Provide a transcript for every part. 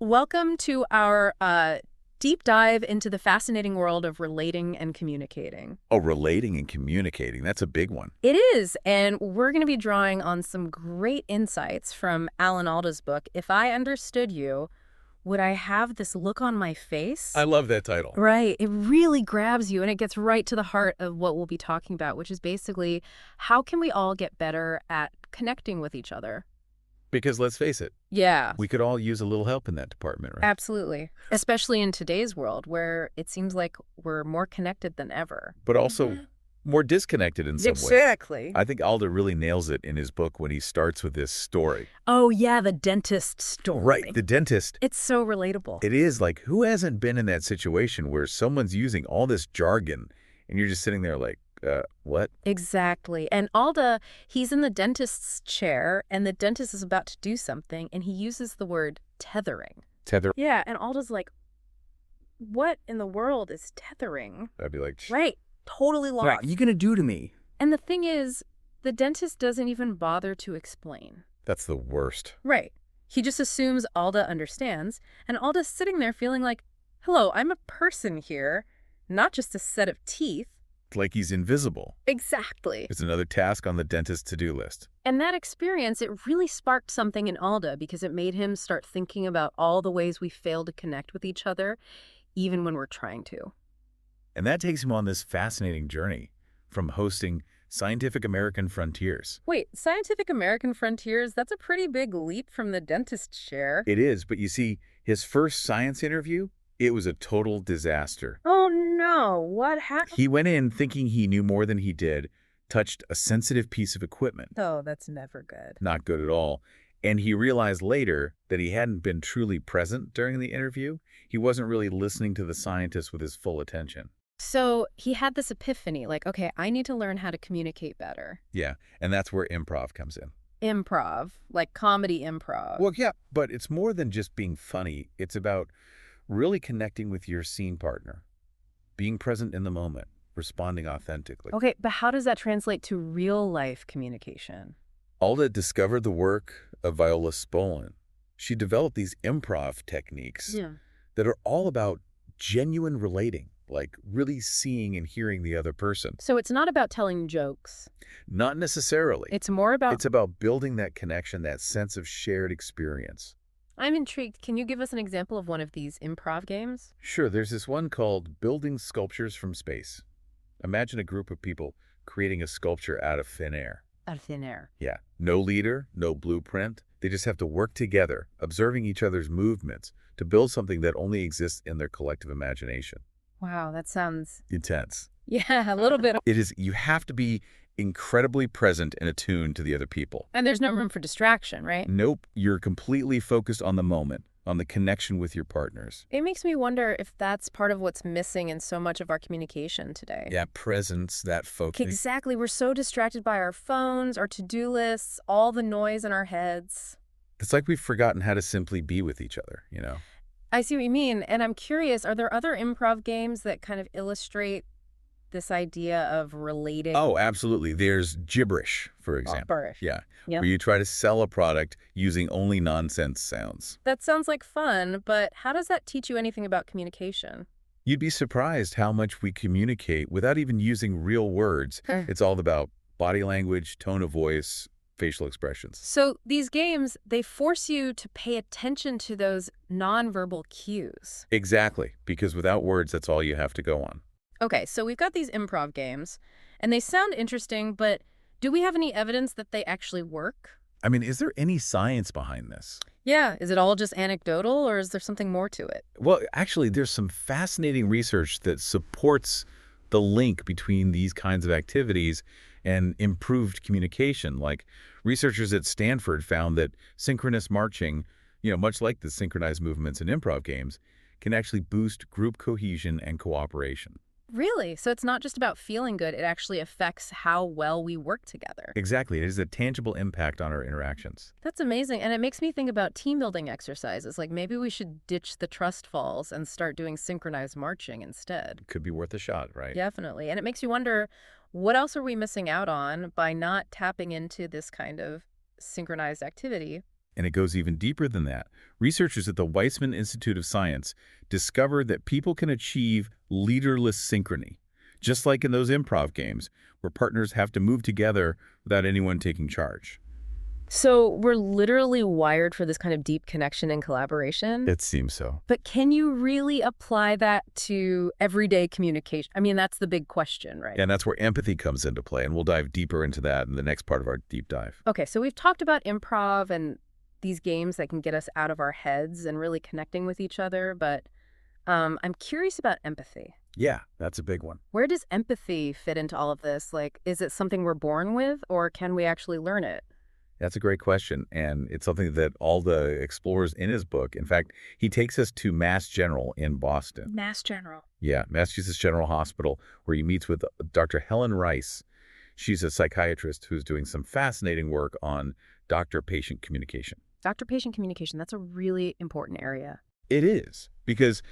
Welcome to our deep dive into the fascinating world of relating and communicating. Oh, relating and communicating. That's a big one. It is, and we're going to be drawing on some great insights from Alda's book, If I Understood You, Would I Have This Look on My Face? I love that title. Right. It really grabs you, and it gets right to the heart of what we'll be talking about, which is basically how can we all get better at connecting with each other? Because let's face it, Yeah. we could all use a little help in that department, right? Absolutely. Especially in today's world where it seems like we're more connected than ever. But also more disconnected in some ways. Exactly. I think Alda really nails it in his book when he starts with this story. Oh, yeah, the dentist story. Right, the dentist. It's so relatable. It is like, who hasn't been in that situation where someone's using all this jargon and you're just sitting there like, what? Exactly. And Alda, he's in the dentist's chair, and the dentist is about to do something, and he uses the word tethering. Tether. Yeah, and Alda's like, what in the world is tethering? I'd be like, Right. Totally lost. What are you gonna do to me? And the thing is, the dentist doesn't even bother to explain. that's the worst. Right. He just assumes Alda understands, and Alda's sitting there feeling like, hello, I'm a person here, not just a set of teeth. It's like he's invisible. Exactly. It's another task on the dentist's to-do list. And that experience, it really sparked something in Alda because it made him start thinking about all the ways we fail to connect with each other, even when we're trying to. And that takes him on this fascinating journey from hosting Scientific American Frontiers. Wait, Scientific American Frontiers, that's a pretty big leap from the dentist's chair. It is, but you see, his first science interview, it was a total disaster. Oh no, what happened? He went in thinking he knew more than he did, touched a sensitive piece of equipment. Oh, that's never good. Not good at all. And he realized later that he hadn't been truly present during the interview. He wasn't really listening to the scientist with his full attention. So he had this epiphany, like, okay, I need to learn how to communicate better. Yeah, and that's where improv comes in. Improv, like comedy improv. Well, yeah, but it's more than just being funny. It's about really connecting with your scene partner, being present in the moment, responding authentically. Okay, but how does that translate to real life communication? Alda discovered the work of Viola Spolin. She developed these improv techniques that are all about genuine relating, like really seeing and hearing the other person. So it's not about telling jokes. Not necessarily. It's more about... It's about building that connection, that sense of shared experience. I'm intrigued. Can you give us an example of one of these improv games? Sure, there's this one called Building Sculptures from Space. Imagine a group of people creating a sculpture out of thin air. Out of thin air. Yeah, no leader, no blueprint. They just have to work together, observing each other's movements to build something that only exists in their collective imagination. Wow, that sounds... Intense. Yeah, a little bit. It is, you have to be incredibly present and attuned to the other people. And there's no room for distraction, right? Nope, you're completely focused on the moment, on the connection with your partners. It makes me wonder if that's part of what's missing in so much of our communication today. Yeah, presence, that focus. Exactly. We're so distracted by our phones, our to-do lists, all the noise in our heads. It's like we've forgotten how to simply be with each other, you know? I see what you mean. And I'm curious, are there other improv games that kind of illustrate this idea of relating? Oh, absolutely. There's gibberish, for example. Gibberish. Yeah, Yep. where you try to sell a product using only nonsense sounds. That sounds like fun, but how does that teach you anything about communication? You'd be surprised how much we communicate without even using real words. It's all about body language, tone of voice, facial expressions. So these games, they force you to pay attention to those nonverbal cues. Exactly, because without words, that's all you have to go on. Okay, so we've got these improv games, and they sound interesting, but do we have any evidence that they actually work? I mean, is there any science behind this? Yeah, is it all just anecdotal, or is there something more to it? Well, actually, there's some fascinating research that supports the link between these kinds of activities and improved communication. Like researchers at Stanford found that synchronous marching, much like the synchronized movements in improv games, can actually boost group cohesion and cooperation. Really? So it's not just about feeling good, it actually affects how well we work together. Exactly. It has a tangible impact on our interactions. That's amazing. And it makes me think about team building exercises. Like maybe we should ditch the trust falls and start doing synchronized marching instead. Could be worth a shot, right? Definitely. And it makes you wonder, what else are we missing out on by not tapping into this kind of synchronized activity? And it goes even deeper than that. Researchers at the Weizmann Institute of Science discovered that people can achieve leaderless synchrony, just like in those improv games where partners have to move together without anyone taking charge. So we're literally wired for this kind of deep connection and collaboration. It seems so. But can you really apply that to everyday communication? I mean, that's the big question, right? And that's where empathy comes into play, and we'll dive deeper into that in the next part of our deep dive. Okay, so we've talked about improv and these games that can get us out of our heads and really connecting with each other, but I'm curious about empathy. Yeah, that's a big one. Where does empathy fit into all of this? Like, is it something we're born with, or can we actually learn it? That's a great question, and it's something that Alda explores in his book. In fact, he takes us to Mass General in Boston. Mass General. Yeah, Massachusetts General Hospital, where he meets with Dr. Helen Rice. She's a psychiatrist who's doing some fascinating work on doctor-patient communication. Doctor-patient communication, that's a really important area. It is, because,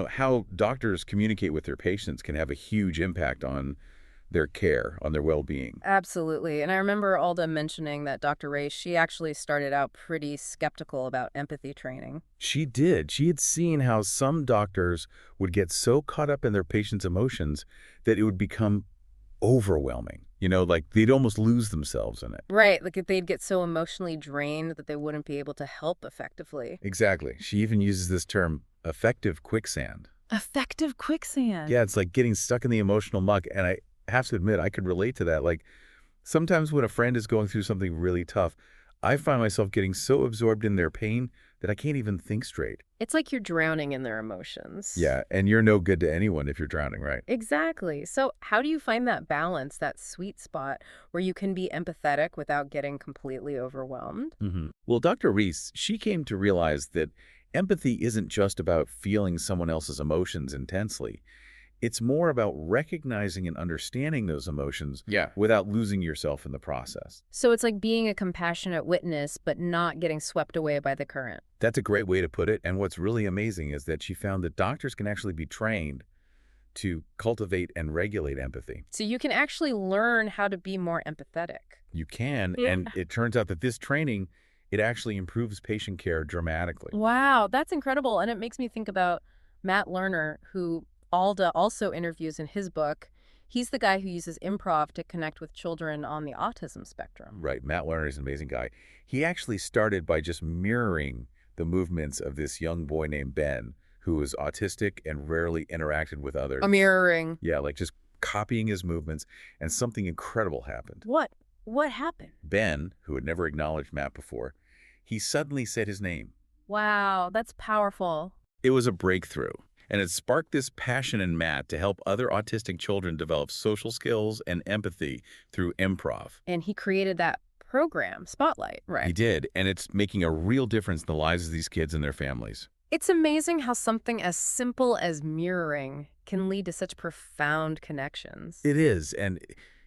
how doctors communicate with their patients can have a huge impact on their care, on their well-being. Absolutely. And I remember Alda mentioning that Dr. Ray, she actually started out pretty skeptical about empathy training. She did. She had seen how some doctors would get so caught up in their patients' emotions that it would become overwhelming. Like they'd almost lose themselves in it. Right, like they'd get so emotionally drained that they wouldn't be able to help effectively. Exactly. She even uses this term, affective quicksand. Effective quicksand. Yeah, it's like getting stuck in the emotional muck, and I have to admit, I could relate to that. Like, sometimes when a friend is going through something really tough, I find myself getting so absorbed in their pain that I can't even think straight. It's like you're drowning in their emotions. Yeah, and you're no good to anyone if you're drowning, right? Exactly. So how do you find that balance, that sweet spot where you can be empathetic without getting completely overwhelmed? Well, Dr. Reese, she came to realize that empathy isn't just about feeling someone else's emotions intensely. It's more about recognizing and understanding those emotions without losing yourself in the process. So it's like being a compassionate witness, but not getting swept away by the current. That's a great way to put it. And what's really amazing is that she found that doctors can actually be trained to cultivate and regulate empathy. So you can actually learn how to be more empathetic. You can, Yeah. and it turns out that this training, it actually improves patient care dramatically. Wow, that's incredible. And it makes me think about Matt Lerner, who Alda also interviews in his book. He's the guy who uses improv to connect with children on the autism spectrum. Right, Matt Lerner is an amazing guy. He actually started by just mirroring the movements of this young boy named Ben, who was autistic and rarely interacted with others. A mirroring. Yeah, like just copying his movements, and something incredible happened. What? What happened? Ben, who had never acknowledged Matt before, he suddenly said his name. Wow, that's powerful. It was a breakthrough, and it sparked this passion in Matt to help other autistic children develop social skills and empathy through improv. And he created that program, Spotlight, He right? did, and it's making a real difference in the lives of these kids and their families. It's amazing how something as simple as mirroring can lead to such profound connections. It is, and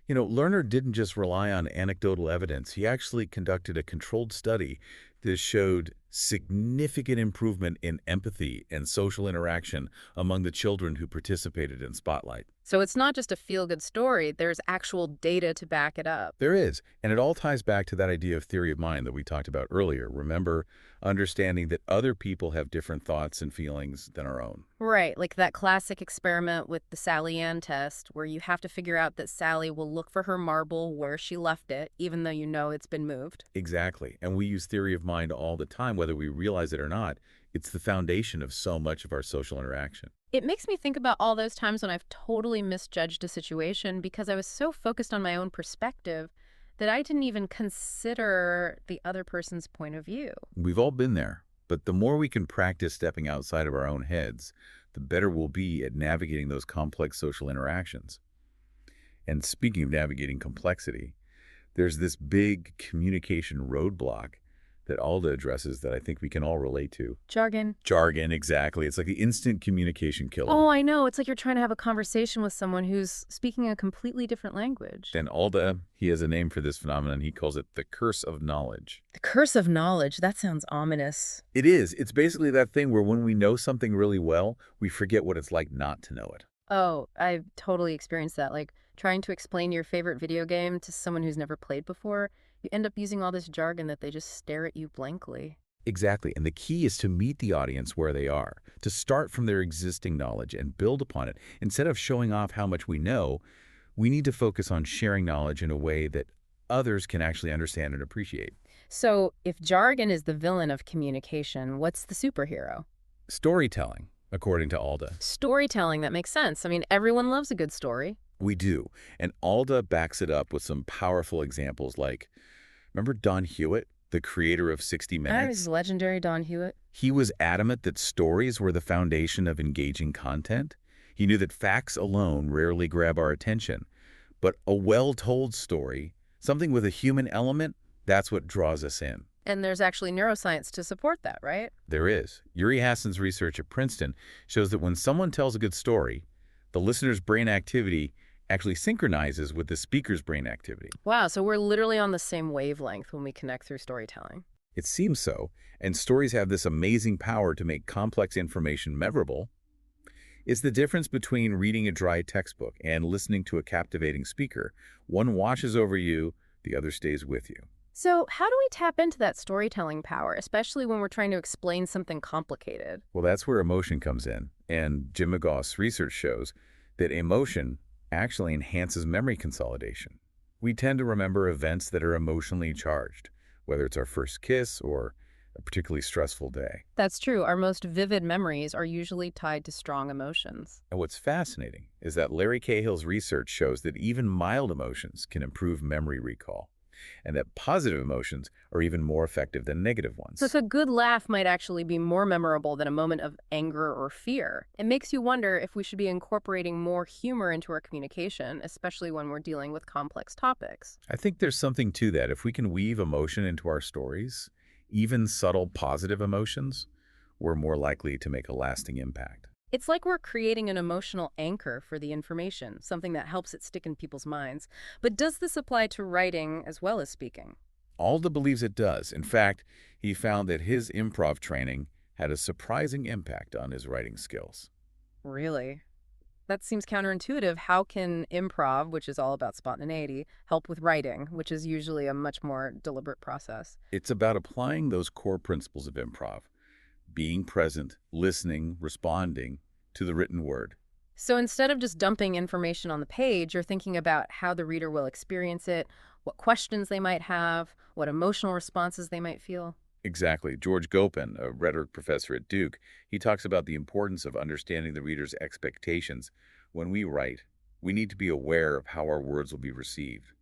Lerner didn't just rely on anecdotal evidence. He actually conducted a controlled study that showed significant improvement in empathy and social interaction among the children who participated in Spotlight. So it's not just a feel-good story, there's actual data to back it up. There is, and it all ties back to that idea of theory of mind that we talked about earlier. Remember, understanding that other people have different thoughts and feelings than our own. Right, like that classic experiment with the Sally Ann test, where you have to figure out that Sally will look for her marble where she left it, even though you know it's been moved. Exactly, and we use theory of mind all the time, whether we realize it or not. It's the foundation of so much of our social interaction. It makes me think about all those times when I've totally misjudged a situation because I was so focused on my own perspective that I didn't even consider the other person's point of view. We've all been there, but the more we can practice stepping outside of our own heads, the better we'll be at navigating those complex social interactions. And speaking of navigating complexity, there's this big communication roadblock that Alda addresses that I think we can all relate to. Jargon. Jargon, exactly. It's like the instant communication killer. Oh, I know. It's like you're trying to have a conversation with someone who's speaking a completely different language. And Alda, he has a name for this phenomenon. He calls it the curse of knowledge. The curse of knowledge. That sounds ominous. It is. It's basically that thing where when we know something really well, we forget what it's like not to know it. Oh, I've totally experienced that. Like trying to explain your favorite video game to someone who's never played before You end up using all this jargon that they just stare at you blankly. Exactly. And the key is to meet the audience where they are, to start from their existing knowledge and build upon it. Instead of showing off how much we know, we need to focus on sharing knowledge in a way that others can actually understand and appreciate. So, if jargon is the villain of communication, what's the superhero? Storytelling, according to Alda. Storytelling, that makes sense. I mean, everyone loves a good story. We do. And Alda backs it up with some powerful examples like, remember Don Hewitt, the creator of 60 That is Minutes? legendary Don Hewitt. He was adamant that stories were the foundation of engaging content. He knew that facts alone rarely grab our attention, but a well-told story, something with a human element, that's what draws us in. And there's actually neuroscience to support that, right? There is. Yuri Hassan's research at Princeton shows that when someone tells a good story, the listener's brain activity actually synchronizes with the speaker's brain activity. Wow, so we're literally on the same wavelength when we connect through storytelling. It seems so, and stories have this amazing power to make complex information memorable. It's the difference between reading a dry textbook and listening to a captivating speaker. One washes over you, the other stays with you. So, how do we tap into that storytelling power, especially when we're trying to explain something complicated? Well, that's where emotion comes in, and Jim McGough's research shows that emotion actually enhances memory consolidation. We tend to remember events that are emotionally charged, whether it's our first kiss or a particularly stressful day. That's true. Our most vivid memories are usually tied to strong emotions. And what's fascinating is that Larry Cahill's research shows that even mild emotions can improve memory recall, and that positive emotions are even more effective than negative ones. So, a good laugh might actually be more memorable than a moment of anger or fear. It makes you wonder if we should be incorporating more humor into our communication, especially when we're dealing with complex topics. I think there's something to that. If we can weave emotion into our stories, even subtle positive emotions, we're more likely to make a lasting impact. It's like we're creating an emotional anchor for the information, something that helps it stick in people's minds. But does this apply to writing as well as speaking? Alda believes it does. In fact, he found that his improv training had a surprising impact on his writing skills. Really? That seems counterintuitive. How can improv, which is all about spontaneity, help with writing, which is usually a much more deliberate process? It's about applying those core principles of improv, being present, listening, responding to the written word. So instead of just dumping information on the page, you're thinking about how the reader will experience it, what questions they might have, what emotional responses they might feel. Exactly. George Gopin, a rhetoric professor at Duke, he talks about the importance of understanding the reader's expectations. When we write, we need to be aware of how our words will be received,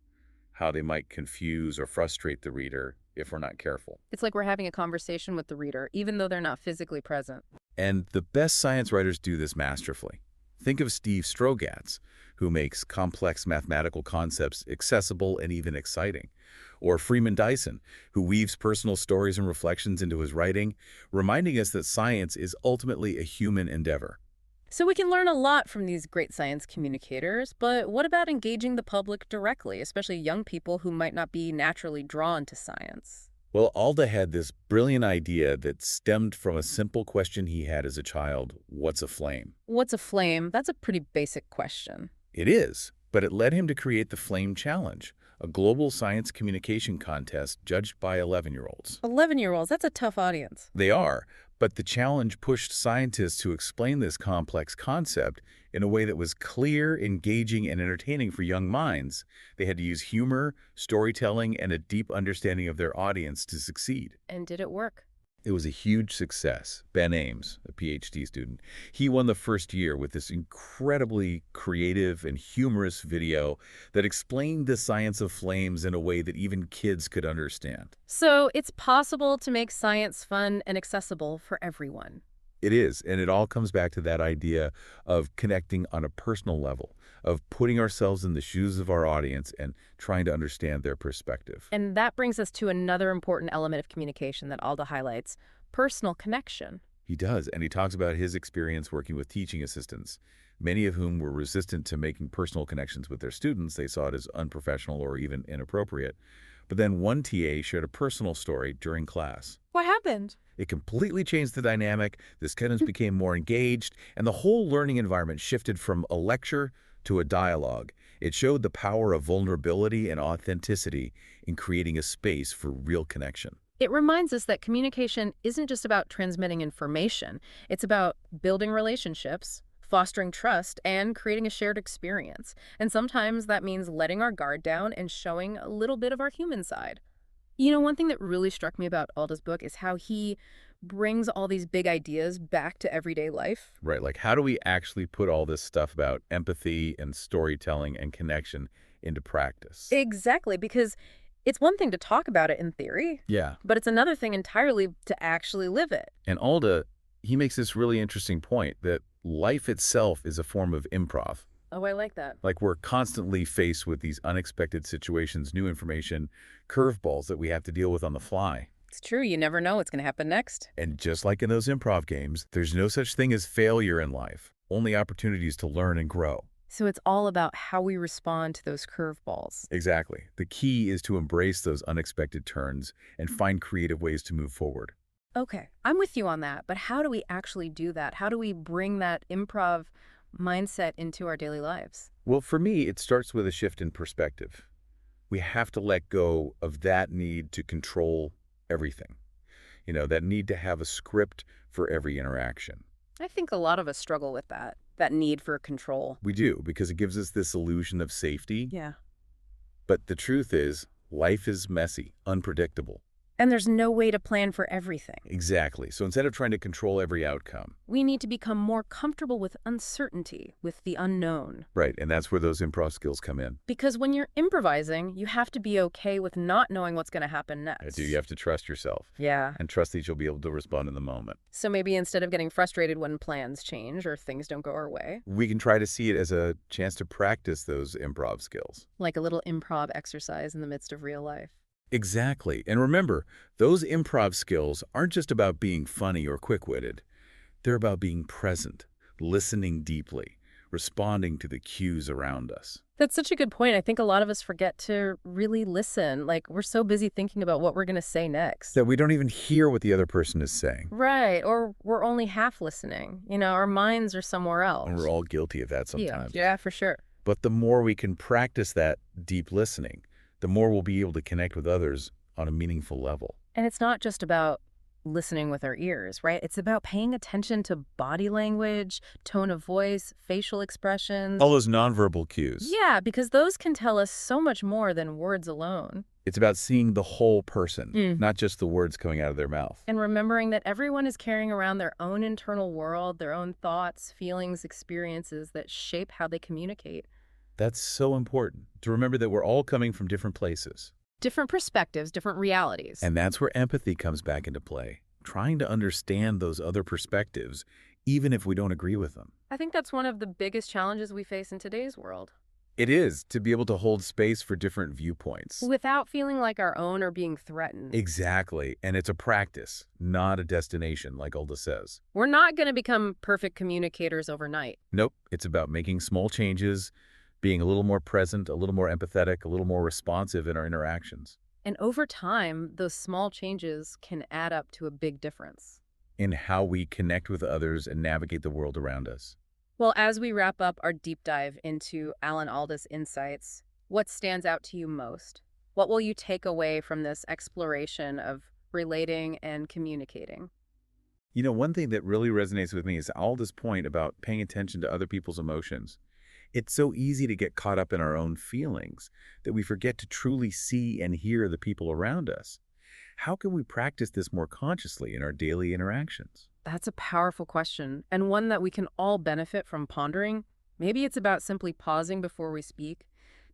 how they might confuse or frustrate the reader if we're not careful. It's like we're having a conversation with the reader, even though they're not physically present. And the best science writers do this masterfully. Think of Steve Strogatz, who makes complex mathematical concepts accessible and even exciting. Or Freeman Dyson, who weaves personal stories and reflections into his writing, reminding us that science is ultimately a human endeavor. So we can learn a lot from these great science communicators, but what about engaging the public directly, especially young people who might not be naturally drawn to science? Well, Alda had this brilliant idea that stemmed from a simple question he had as a child: what's a flame? What's a flame? That's a pretty basic question. It is, but it led him to create the Flame Challenge, a global science communication contest judged by 11-year-olds. 11-year-olds, that's a tough audience. They are, but the challenge pushed scientists to explain this complex concept in a way that was clear, engaging, and entertaining for young minds. They had to use humor, storytelling, and a deep understanding of their audience to succeed. And did it work? It was a huge success. Ben Ames, a PhD student, he won the first year with this incredibly creative and humorous video that explained the science of flames in a way that even kids could understand. So it's possible to make science fun and accessible for everyone. It is, and it all comes back to that idea of connecting on a personal level, of putting ourselves in the shoes of our audience and trying to understand their perspective. And that brings us to another important element of communication that Alda highlights: personal connection. He does, and he talks about his experience working with teaching assistants, many of whom were resistant to making personal connections with their students. They saw it as unprofessional or even inappropriate. But then one TA shared a personal story during class. What happened? It completely changed the dynamic, the students became more engaged, and the whole learning environment shifted from a lecture to a dialogue. It showed the power of vulnerability and authenticity in creating a space for real connection. It reminds us that communication isn't just about transmitting information. It's about building relationships, fostering trust, and creating a shared experience. And sometimes that means letting our guard down and showing a little bit of our human side. One thing that really struck me about Alda's book is how he brings all these big ideas back to everyday life. Right, like how do we actually put all this stuff about empathy and storytelling and connection into practice? Exactly, because it's one thing to talk about it in theory, Yeah. but it's another thing entirely to actually live it. And Alda, he makes this really interesting point that life itself is a form of improv. Oh, I like that. Like we're constantly faced with these unexpected situations, new information, curveballs that we have to deal with on the fly. It's true. You never know what's going to happen next. And just like in those improv games, there's no such thing as failure in life, only opportunities to learn and grow. So it's all about how we respond to those curveballs. Exactly. The key is to embrace those unexpected turns and find creative ways to move forward. Okay, I'm with you on that, but how do we actually do that? How do we bring that improv mindset into our daily lives? Well, for me, it starts with a shift in perspective. We have to let go of that need to control everything. That need to have a script for every interaction. I think a lot of us struggle with that need for control. We do, because it gives us this illusion of safety. Yeah. But the truth is, life is messy, unpredictable. And there's no way to plan for everything. Exactly. So instead of trying to control every outcome. We need to become more comfortable with uncertainty, with the unknown. Right, and that's where those improv skills come in. Because when you're improvising, you have to be okay with not knowing what's going to happen next. You have to trust yourself. Yeah. And trust that you'll be able to respond in the moment. So maybe instead of getting frustrated when plans change or things don't go our way, We can try to see it as a chance to practice those improv skills. like a little improv exercise in the midst of real life. Exactly. And remember, those improv skills aren't just about being funny or quick-witted. They're about being present, listening deeply, responding to the cues around us. That's such a good point. I think a lot of us forget to really listen. Like, we're so busy thinking about what we're going to say next. That we don't even hear what the other person is saying. Right. Or we're only half listening. Our minds are somewhere else. And we're all guilty of that sometimes. Yeah, for sure. But the more we can practice that deep listening, the more we'll be able to connect with others on a meaningful level. And it's not just about listening with our ears, right? It's about paying attention to body language, tone of voice, facial expressions. All those nonverbal cues. Yeah, because those can tell us so much more than words alone. It's about seeing the whole person, not just the words coming out of their mouth. And remembering that everyone is carrying around their own internal world, their own thoughts, feelings, experiences that shape how they communicate. That's so important, to remember that we're all coming from different places. Different perspectives, different realities. And that's where empathy comes back into play, trying to understand those other perspectives, even if we don't agree with them. I think that's one of the biggest challenges we face in today's world. It is, to be able to hold space for different viewpoints. Without feeling like our own are being threatened. Exactly, and it's a practice, not a destination, like Alda says. We're not going to become perfect communicators overnight. Nope, it's about making small changes, being a little more present, a little more empathetic, a little more responsive in our interactions. And over time, those small changes can add up to a big difference. In how we connect with others and navigate the world around us. Well, as we wrap up our deep dive into Alan Alda's insights, what stands out to you most? What will you take away from this exploration of relating and communicating? One thing that really resonates with me is Alda's point about paying attention to other people's emotions. It's so easy to get caught up in our own feelings that we forget to truly see and hear the people around us. How can we practice this more consciously in our daily interactions? That's a powerful question, and one that we can all benefit from pondering. Maybe it's about simply pausing before we speak,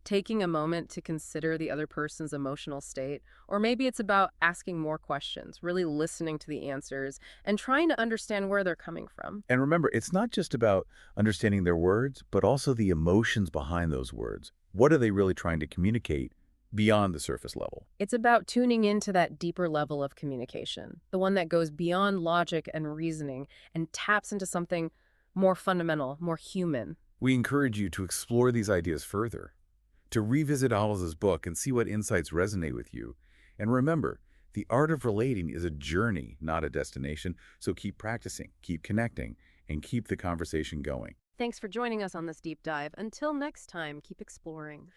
taking a moment to consider the other person's emotional state, or maybe it's about asking more questions, really listening to the answers, and trying to understand where they're coming from. And remember, it's not just about understanding their words, but also the emotions behind those words. What are they really trying to communicate beyond the surface level? It's about tuning into that deeper level of communication, the one that goes beyond logic and reasoning and taps into something more fundamental, more human. We encourage you to explore these ideas further, to revisit Alda's book and see what insights resonate with you. And remember, the art of relating is a journey, not a destination, so keep practicing, keep connecting, and keep the conversation going. Thanks for joining us on this deep dive. Until next time, keep exploring.